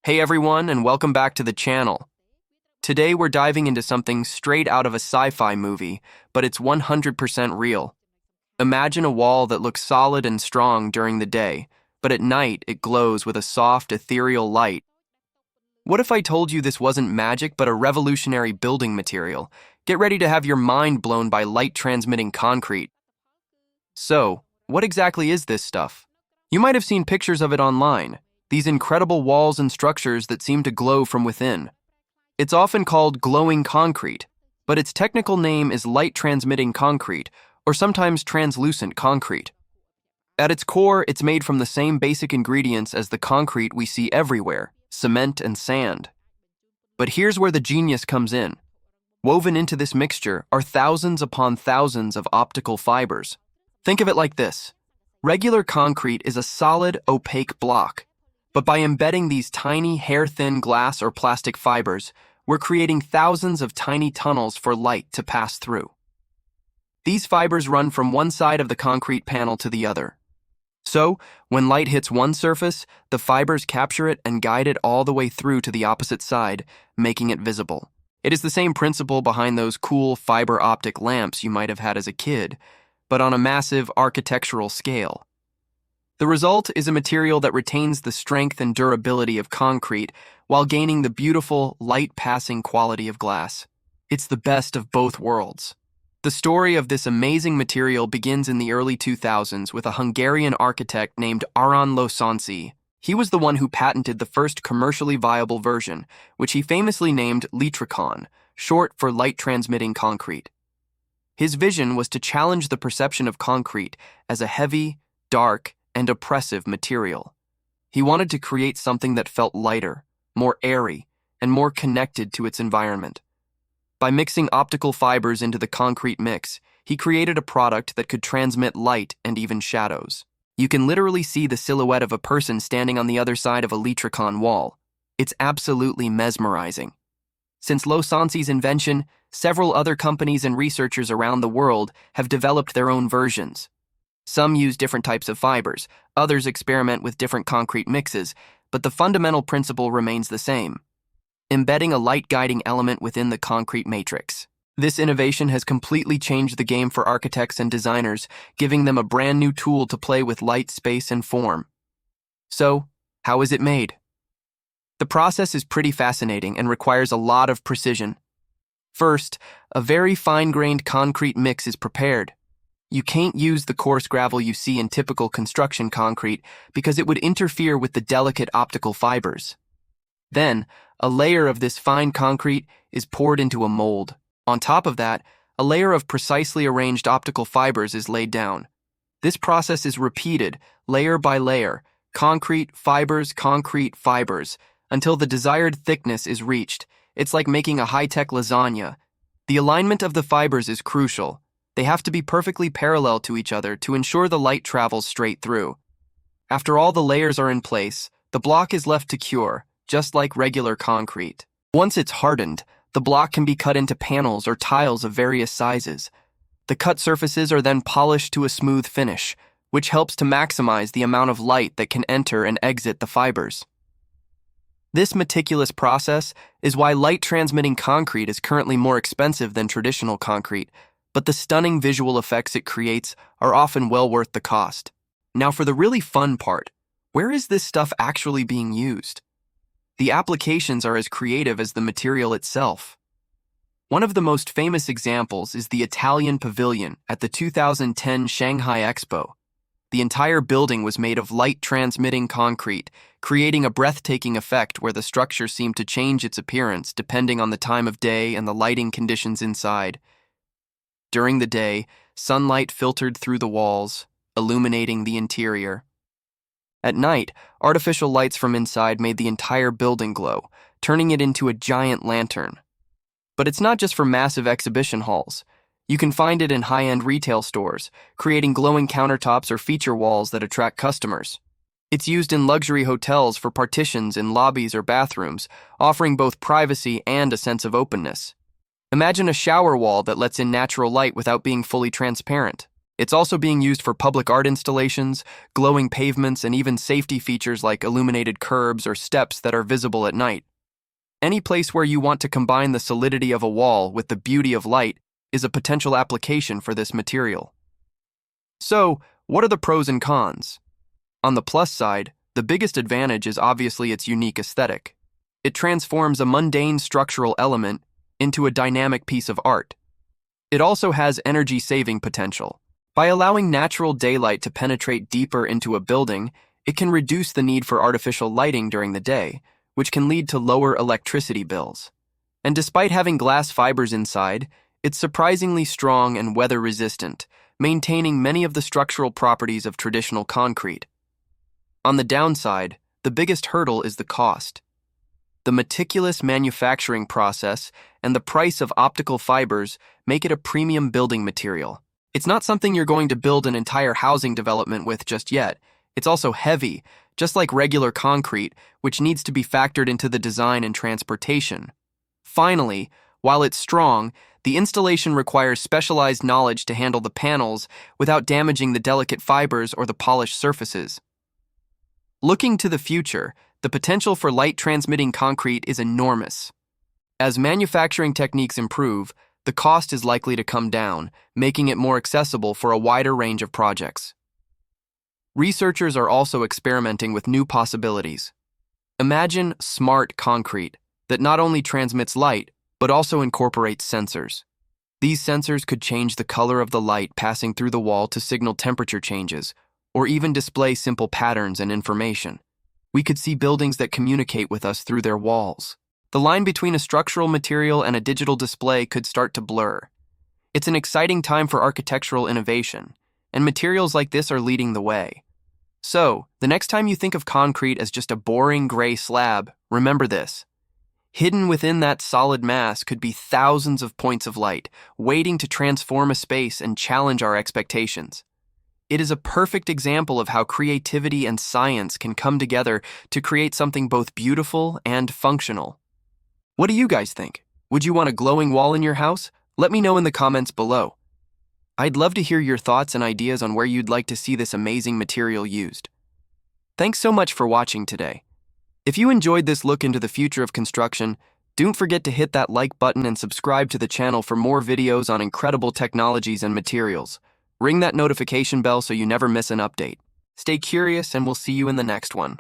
Hey everyone, and welcome back to the channel. Today we're diving into something straight out of a sci-fi movie, but it's 100% real. Imagine a wall that looks solid and strong during the day, but at night it glows with a soft, ethereal light. What if I told you this wasn't magic, but a revolutionary building material? Get ready to have your mind blown by light-transmitting concrete. So, what exactly is this stuff? You might have seen pictures of it online. These incredible walls and structures that seem to glow from within. It's often called glowing concrete, but its technical name is light-transmitting concrete, or sometimes translucent concrete. At its core, it's made from the same basic ingredients as the concrete we see everywhere, cement and sand. But here's where the genius comes in. Woven into this mixture are thousands upon thousands of optical fibers. Think of it like this. Regular concrete is a solid, opaque block. But by embedding these tiny, hair-thin glass or plastic fibers, we're creating thousands of tiny tunnels for light to pass through. These fibers run from one side of the concrete panel to the other. So, when light hits one surface, the fibers capture it and guide it all the way through to the opposite side, making it visible. It is the same principle behind those cool fiber optic lamps you might have had as a kid, but on a massive architectural scale. The result is a material that retains the strength and durability of concrete while gaining the beautiful, light-passing quality of glass. It's the best of both worlds. The story of this amazing material begins in the early 2000s with a Hungarian architect named Aron Losanci. He was the one who patented the first commercially viable version, which he famously named Litricon, short for light-transmitting concrete. His vision was to challenge the perception of concrete as a heavy, dark, and oppressive material. He wanted to create something that felt lighter, more airy, and more connected to its environment. By mixing optical fibers into the concrete mix, he created a product that could transmit light and even shadows. You can literally see the silhouette of a person standing on the other side of a Litricon wall. It's absolutely mesmerizing. Since Losanci's invention, several other companies and researchers around the world have developed their own versions. Some use different types of fibers, others experiment with different concrete mixes, but the fundamental principle remains the same: embedding a light-guiding element within the concrete matrix. This innovation has completely changed the game for architects and designers, giving them a brand new tool to play with light, space, and form. So, how is it made? The process is pretty fascinating and requires a lot of precision. First, a very fine-grained concrete mix is prepared. You can't use the coarse gravel you see in typical construction concrete because it would interfere with the delicate optical fibers. Then, a layer of this fine concrete is poured into a mold. On top of that, a layer of precisely arranged optical fibers is laid down. This process is repeated, layer by layer, concrete fibers, until the desired thickness is reached. It's like making a high-tech lasagna. The alignment of the fibers is crucial. They have to be perfectly parallel to each other to ensure the light travels straight through. After all the layers are in place, the block is left to cure, just like regular concrete. Once it's hardened, the block can be cut into panels or tiles of various sizes. The cut surfaces are then polished to a smooth finish, which helps to maximize the amount of light that can enter and exit the fibers. This meticulous process is why light-transmitting concrete is currently more expensive than traditional concrete, but the stunning visual effects it creates are often well worth the cost. Now for the really fun part, where is this stuff actually being used? The applications are as creative as the material itself. One of the most famous examples is the Italian Pavilion at the 2010 Shanghai Expo. The entire building was made of light-transmitting concrete, creating a breathtaking effect where the structure seemed to change its appearance depending on the time of day and the lighting conditions inside. During the day, sunlight filtered through the walls, illuminating the interior. At night, artificial lights from inside made the entire building glow, turning it into a giant lantern. But it's not just for massive exhibition halls. You can find it in high-end retail stores, creating glowing countertops or feature walls that attract customers. It's used in luxury hotels for partitions in lobbies or bathrooms, offering both privacy and a sense of openness. Imagine a shower wall that lets in natural light without being fully transparent. It's also being used for public art installations, glowing pavements, and even safety features like illuminated curbs or steps that are visible at night. Any place where you want to combine the solidity of a wall with the beauty of light is a potential application for this material. So, what are the pros and cons? On the plus side, the biggest advantage is obviously its unique aesthetic. It transforms a mundane structural element into a dynamic piece of art. It also has energy-saving potential. By allowing natural daylight to penetrate deeper into a building, it can reduce the need for artificial lighting during the day, which can lead to lower electricity bills. And despite having glass fibers inside, it's surprisingly strong and weather-resistant, maintaining many of the structural properties of traditional concrete. On the downside, the biggest hurdle is the cost. The meticulous manufacturing process and the price of optical fibers make it a premium building material. It's not something you're going to build an entire housing development with just yet. It's also heavy, just like regular concrete, which needs to be factored into the design and transportation. Finally, while it's strong, the installation requires specialized knowledge to handle the panels without damaging the delicate fibers or the polished surfaces. Looking to the future, the potential for light-transmitting concrete is enormous. As manufacturing techniques improve, the cost is likely to come down, making it more accessible for a wider range of projects. Researchers are also experimenting with new possibilities. Imagine smart concrete that not only transmits light, but also incorporates sensors. These sensors could change the color of the light passing through the wall to signal temperature changes, or even display simple patterns and information. We could see buildings that communicate with us through their walls. The line between a structural material and a digital display could start to blur. It's an exciting time for architectural innovation, and materials like this are leading the way. So, the next time you think of concrete as just a boring gray slab, remember this. Hidden within that solid mass could be thousands of points of light, waiting to transform a space and challenge our expectations. It is a perfect example of how creativity and science can come together to create something both beautiful and functional. What do you guys think? Would you want a glowing wall in your house? Let me know in the comments below. I'd love to hear your thoughts and ideas on where you'd like to see this amazing material used. Thanks so much for watching today. If you enjoyed this look into the future of construction, don't forget to hit that like button and subscribe to the channel for more videos on incredible technologies and materials. Ring that notification bell so you never miss an update. Stay curious, and we'll see you in the next one.